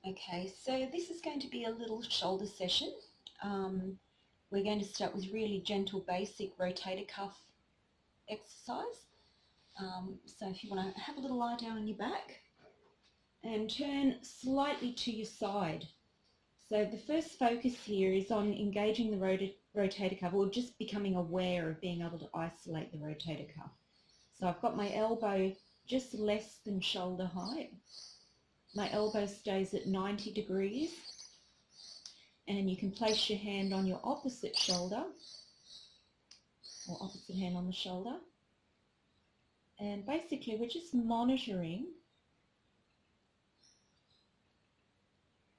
Okay, so this is going to be a little shoulder session. We're going to start with really gentle basic rotator cuff exercise. So if you want to have a little lie down on your back and turn slightly to your side. So the first focus here is on engaging the rotator cuff, or just becoming aware of being able to isolate the rotator cuff. So I've got my elbow just less than shoulder height. My elbow stays at 90 degrees, and you can place your hand on your opposite shoulder, or opposite hand on the shoulder, and basically we're just monitoring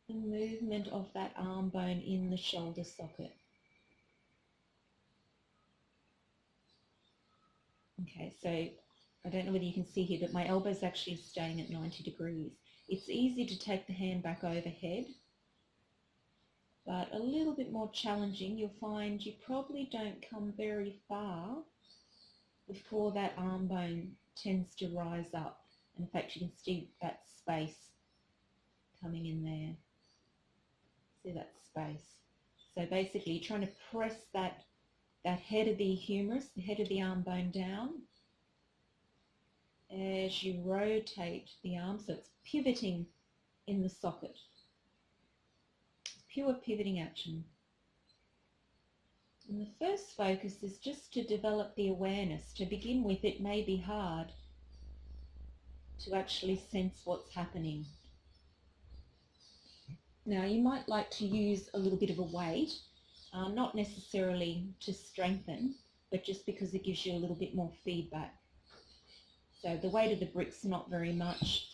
the movement of that arm bone in the shoulder socket. Okay, so I don't know whether you can see here, but my elbow's actually staying at 90 degrees. It's easy to take the hand back overhead, but a little bit more challenging. You'll find you probably don't come very far before that arm bone tends to rise up. And in fact, you can see that space coming in there. See that space? So basically, you're trying to press that head of the humerus, the head of the arm bone down as you rotate the arm, so it's pivoting in the socket. It's pure pivoting action. And the first focus is just to develop the awareness. To begin with, it may be hard to actually sense what's happening. Now, you might like to use a little bit of a weight, not necessarily to strengthen, but just because it gives you a little bit more feedback. So the weight of the brick's not very much.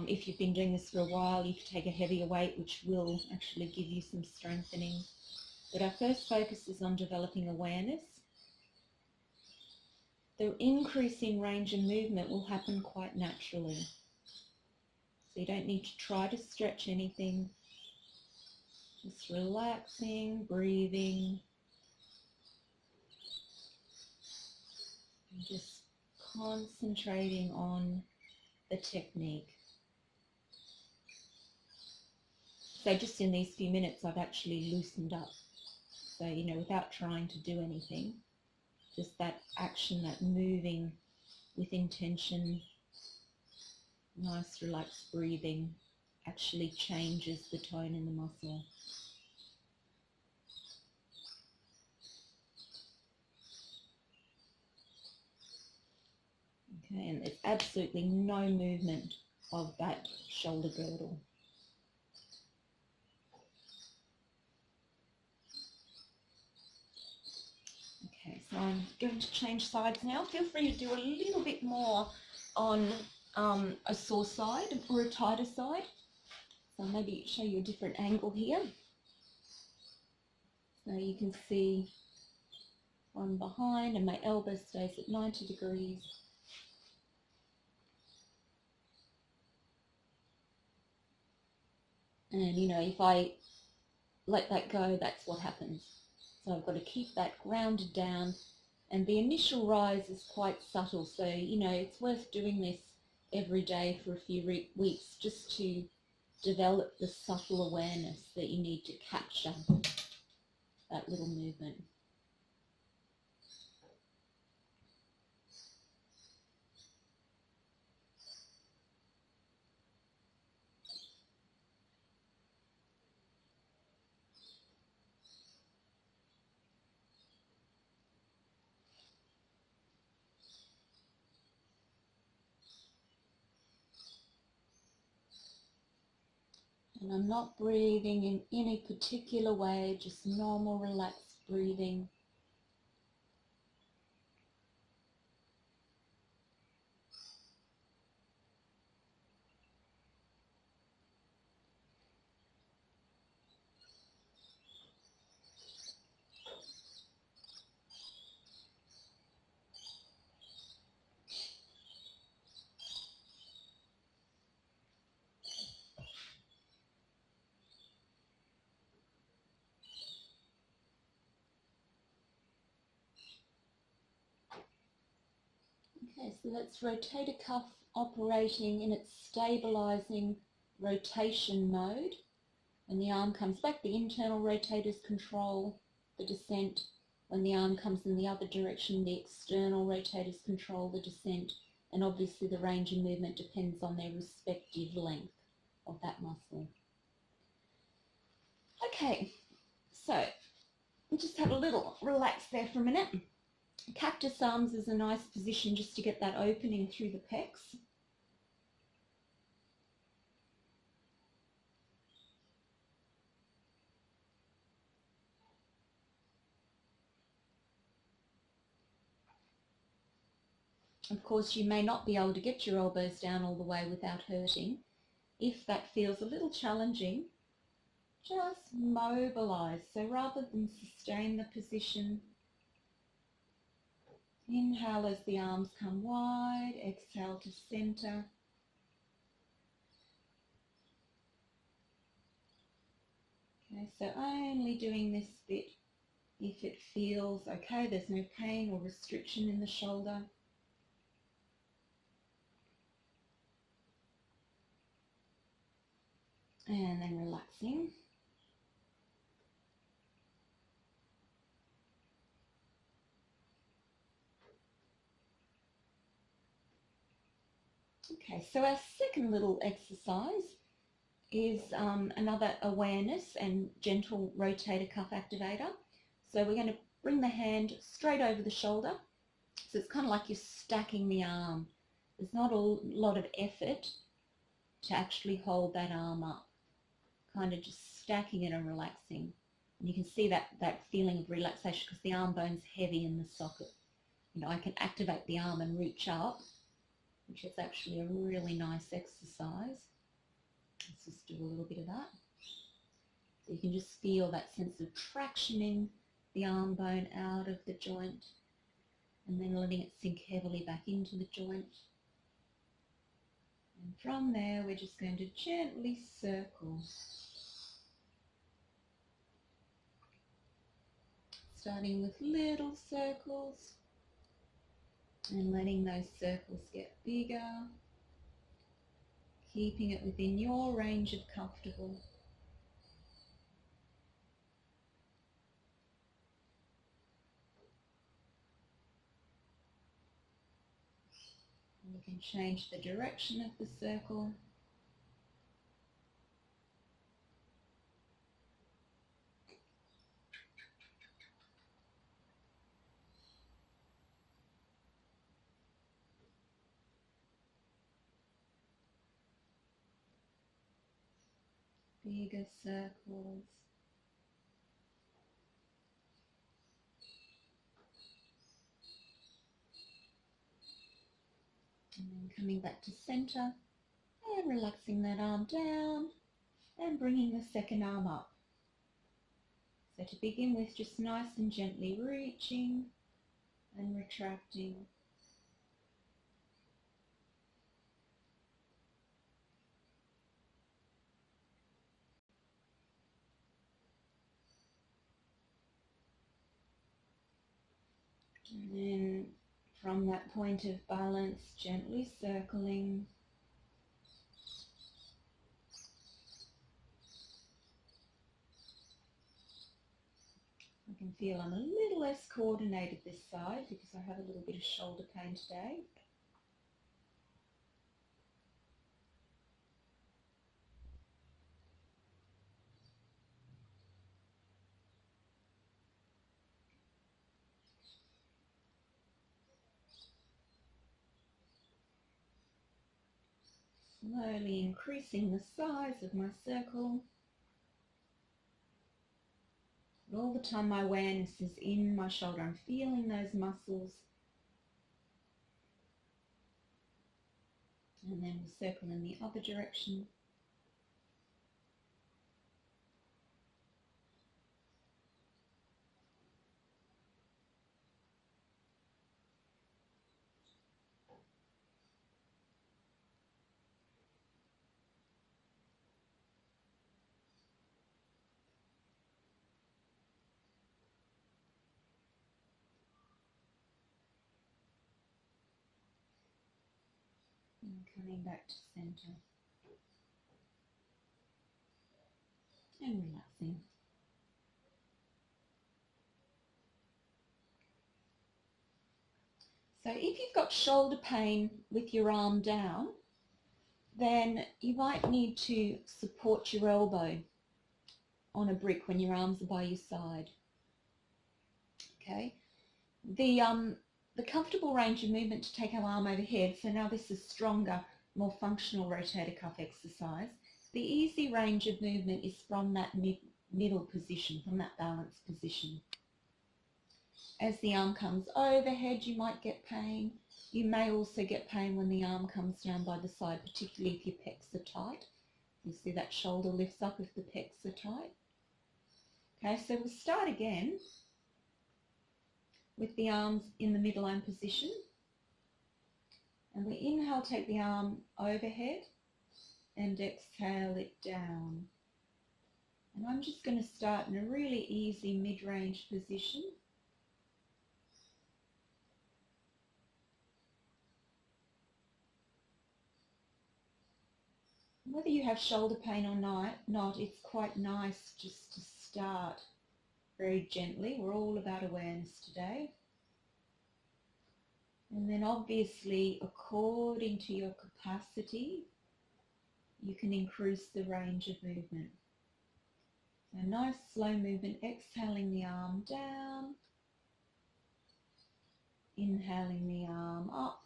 If you've been doing this for a while, you could take a heavier weight, which will actually give you some strengthening. But our first focus is on developing awareness. The increase in range of movement will happen quite naturally. So you don't need to try to stretch anything. Just relaxing, breathing, and just concentrating on the technique. So just in these few minutes, I've actually loosened up. So, without trying to do anything, just that action, that moving with intention, nice relaxed breathing actually changes the tone in the muscle. Okay, and there's absolutely no movement of that shoulder girdle. Okay, so I'm going to change sides now. Feel free to do a little bit more on a sore side or a tighter side. So maybe show you a different angle here. So you can see from behind, and my elbow stays at 90 degrees. And if I let that go, that's what happens. So I've got to keep that grounded down, and the initial rise is quite subtle. So, it's worth doing this every day for a few weeks just to develop the subtle awareness that you need to capture that little movement. And I'm not breathing in any particular way, just normal relaxed breathing. Okay, so that's rotator cuff operating in its stabilizing rotation mode. When the arm comes back, the internal rotators control the descent. When the arm comes in the other direction, the external rotators control the descent. And obviously the range of movement depends on their respective length of that muscle. Okay, so just have a little relax there for a minute. Cactus arms is a nice position just to get that opening through the pecs. Of course, you may not be able to get your elbows down all the way without hurting. If that feels a little challenging, just mobilise. So rather than sustain the position, inhale as the arms come wide, exhale to centre. Okay, so only doing this bit if it feels okay, there's no pain or restriction in the shoulder. And then relaxing. Okay, so our second little exercise is another awareness and gentle rotator cuff activator. So we're going to bring the hand straight over the shoulder. So it's kind of like you're stacking the arm. There's not a lot of effort to actually hold that arm up. Kind of just stacking it and relaxing. And you can see that feeling of relaxation because the arm bone's heavy in the socket. You know, I can activate the arm and reach up, which is actually a really nice exercise. Let's just do a little bit of that. So you can just feel that sense of tractioning the arm bone out of the joint and then letting it sink heavily back into the joint. And from there, we're just going to gently circle. Starting with little circles and letting those circles get bigger, keeping it within your range of comfortable. And you can change the direction of the circle. Bigger circles. And then coming back to centre and relaxing that arm down and bringing the second arm up. So to begin with, just nice and gently reaching and retracting. And then from that point of balance, gently circling. I can feel I'm a little less coordinated this side because I have a little bit of shoulder pain today. Slowly increasing the size of my circle. But all the time my awareness is in my shoulder. I'm feeling those muscles. And then we'll circle in the other direction. And coming back to centre. and relaxing. So if you've got shoulder pain with your arm down, then you might need to support your elbow on a brick when your arms are by your side. Okay. The comfortable range of movement to take our arm overhead, so now this is stronger, more functional rotator cuff exercise. The easy range of movement is from that middle position, from that balanced position. As the arm comes overhead, you might get pain. You may also get pain when the arm comes down by the side, particularly if your pecs are tight. You see that shoulder lifts up if the pecs are tight. Okay, so we'll start again with the arms in the midline position. And we inhale, take the arm overhead, and exhale it down. And I'm just going to start in a really easy mid-range position. Whether you have shoulder pain or not, it's quite nice just to start very gently. We're all about awareness today. And then obviously, according to your capacity, you can increase the range of movement. So nice slow movement, exhaling the arm down, inhaling the arm up.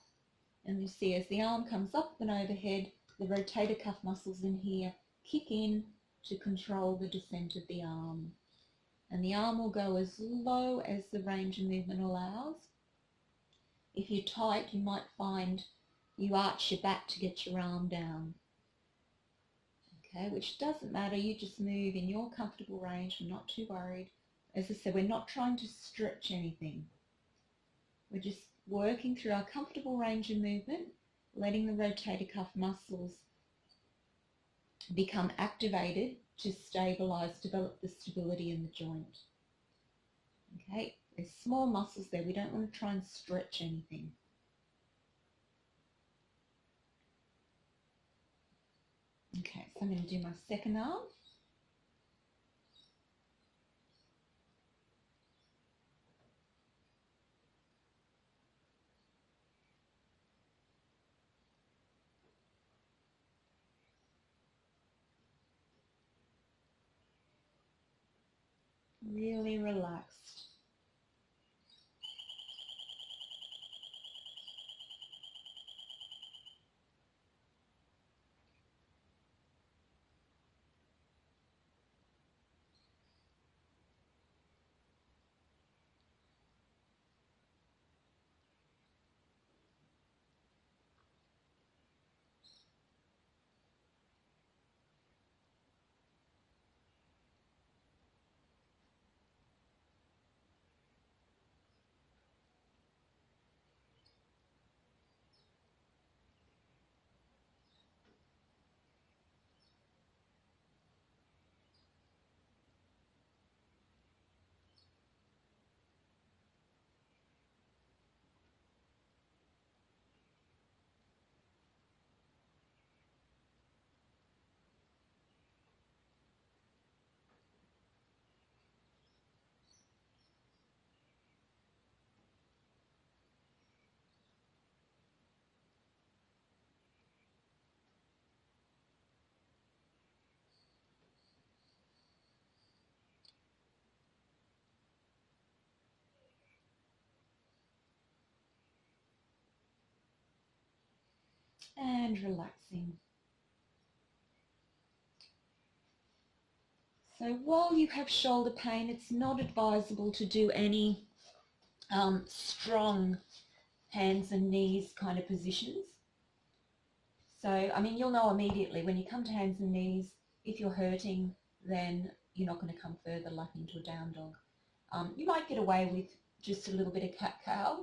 And you see as the arm comes up and overhead, the rotator cuff muscles in here kick in to control the descent of the arm. And the arm will go as low as the range of movement allows. If you're tight, you might find you arch your back to get your arm down. Okay, which doesn't matter, you just move in your comfortable range. We're not too worried. As I said, we're not trying to stretch anything. We're just working through our comfortable range of movement, letting the rotator cuff muscles become activated to stabilize, develop the stability in the joint. Okay, there's small muscles there. We don't want to try and stretch anything. Okay, so I'm going to do my second arm. Really relaxed. And relaxing. So while you have shoulder pain, it's not advisable to do any strong hands and knees kind of positions. So, I mean, you'll know immediately when you come to hands and knees, if you're hurting, then you're not going to come further like into a down dog. You might get away with just a little bit of cat-cow.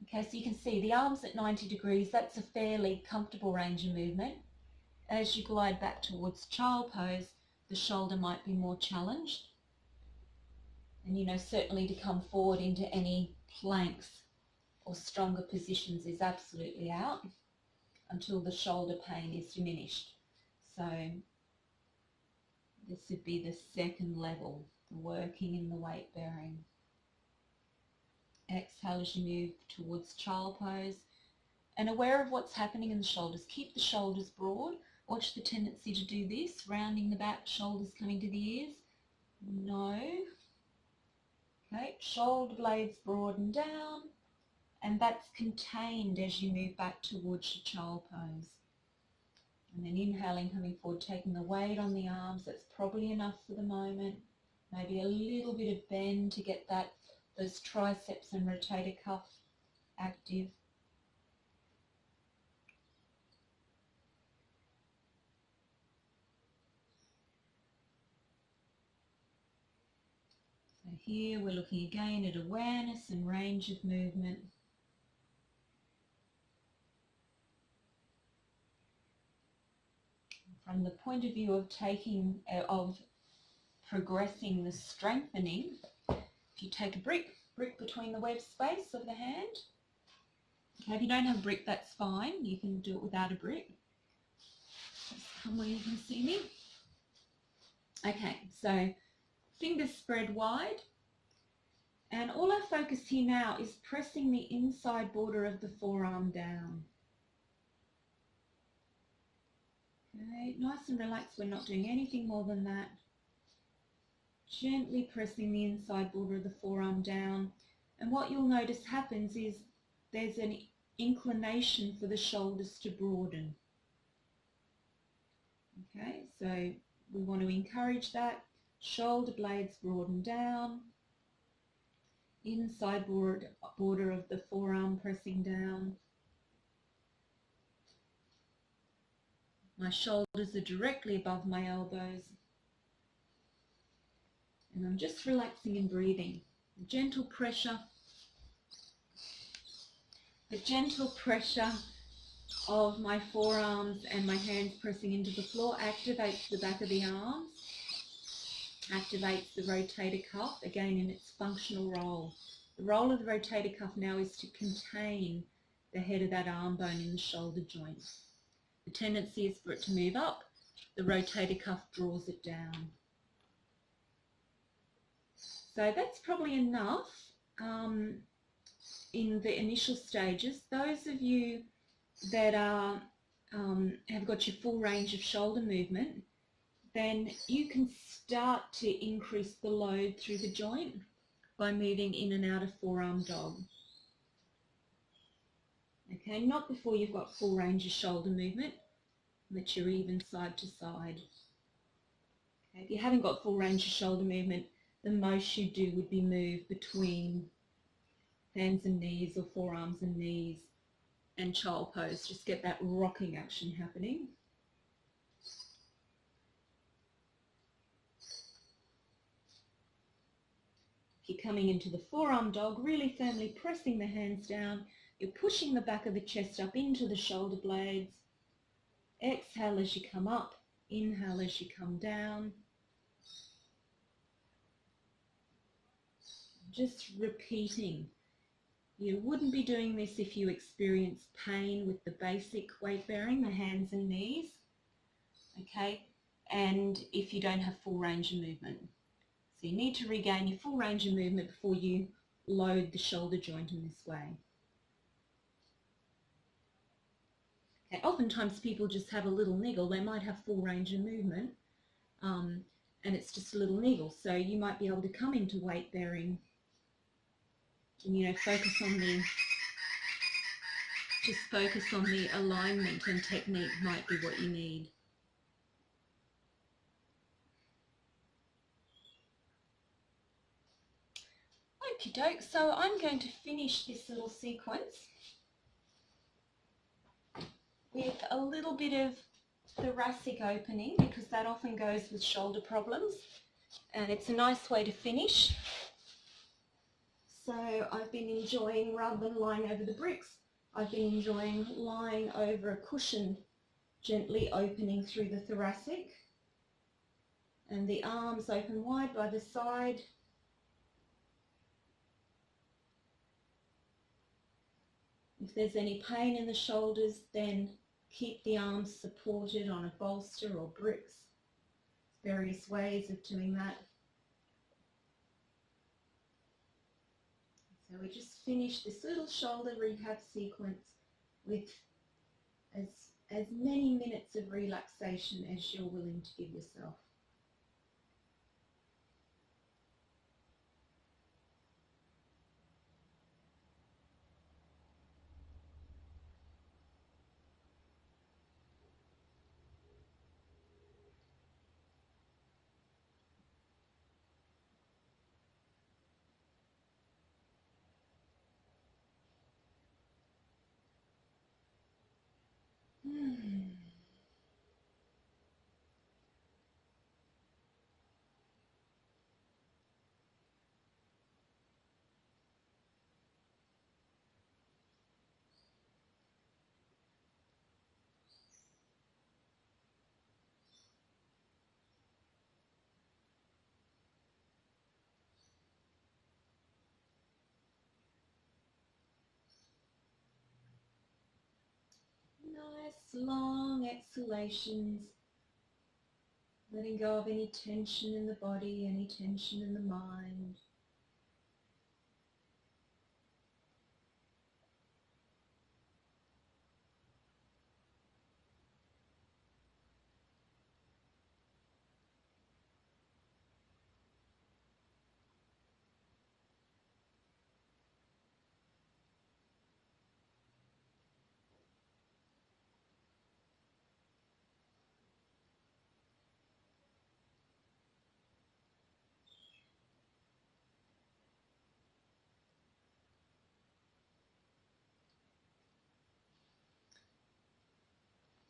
Okay, so you can see the arms at 90 degrees, that's a fairly comfortable range of movement. As you glide back towards child pose, the shoulder might be more challenged. And, you know, certainly to come forward into any planks or stronger positions is absolutely out. until the shoulder pain is diminished. So this would be the second level, working in the weight bearing. Exhale as you move towards child pose, and aware of what's happening in the shoulders. Keep the shoulders broad. Watch the tendency to do this, rounding the back, shoulders coming to the ears. No. Okay, shoulder blades broaden down, and that's contained as you move back towards your child pose. And then inhaling, coming forward, taking the weight on the arms. That's probably enough for the moment. Maybe a little bit of bend to get those triceps and rotator cuff active. So here we're looking again at awareness and range of movement. From the point of view of progressing the strengthening, if you take a brick between the web space of the hand. Okay, if you don't have a brick, that's fine. You can do it without a brick. Just come where you can see me. Okay, so fingers spread wide. And all our focus here now is pressing the inside border of the forearm down. Okay, nice and relaxed. We're not doing anything more than that. Gently pressing the inside border of the forearm down. And what you'll notice happens is there's an inclination for the shoulders to broaden. Okay, so we want to encourage that. Shoulder blades broaden down. Inside border of the forearm pressing down. My shoulders are directly above my elbows. And I'm just relaxing and breathing. The gentle pressure of my forearms and my hands pressing into the floor activates the back of the arms, activates the rotator cuff, again in its functional role. The role of the rotator cuff now is to contain the head of that arm bone in the shoulder joint. The tendency is for it to move up, the rotator cuff draws it down. So that's probably enough in the initial stages. Those of you that have got your full range of shoulder movement, then you can start to increase the load through the joint by moving in and out of forearm dog. Okay, not before you've got full range of shoulder movement, that you're even side to side. Okay, if you haven't got full range of shoulder movement, the most you do would be move between hands and knees, or forearms and knees, and child pose. Just get that rocking action happening. If you're coming into the forearm dog, really firmly pressing the hands down, you're pushing the back of the chest up into the shoulder blades. Exhale as you come up, inhale as you come down. Just repeating. You wouldn't be doing this if you experience pain with the basic weight bearing, the hands and knees, okay, and if you don't have full range of movement. So you need to regain your full range of movement before you load the shoulder joint in this way. Okay, oftentimes people just have a little niggle. They might have full range of movement and it's just a little niggle. So you might be able to come into weight bearing and, focus on the alignment, and technique might be what you need. Okie doke, so I'm going to finish this little sequence with a little bit of thoracic opening, because that often goes with shoulder problems, and it's a nice way to finish. So I've been enjoying, rather than lying over the bricks, I've been enjoying lying over a cushion, gently opening through the thoracic, and the arms open wide by the side. If there's any pain in the shoulders, then keep the arms supported on a bolster or bricks. Various ways of doing that. So we just finished this little shoulder rehab sequence with as many minutes of relaxation as you're willing to give yourself. Nice long exhalations, letting go of any tension in the body, any tension in the mind.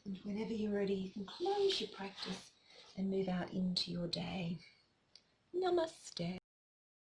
And whenever you're ready, you can close your practice and move out into your day. Namaste.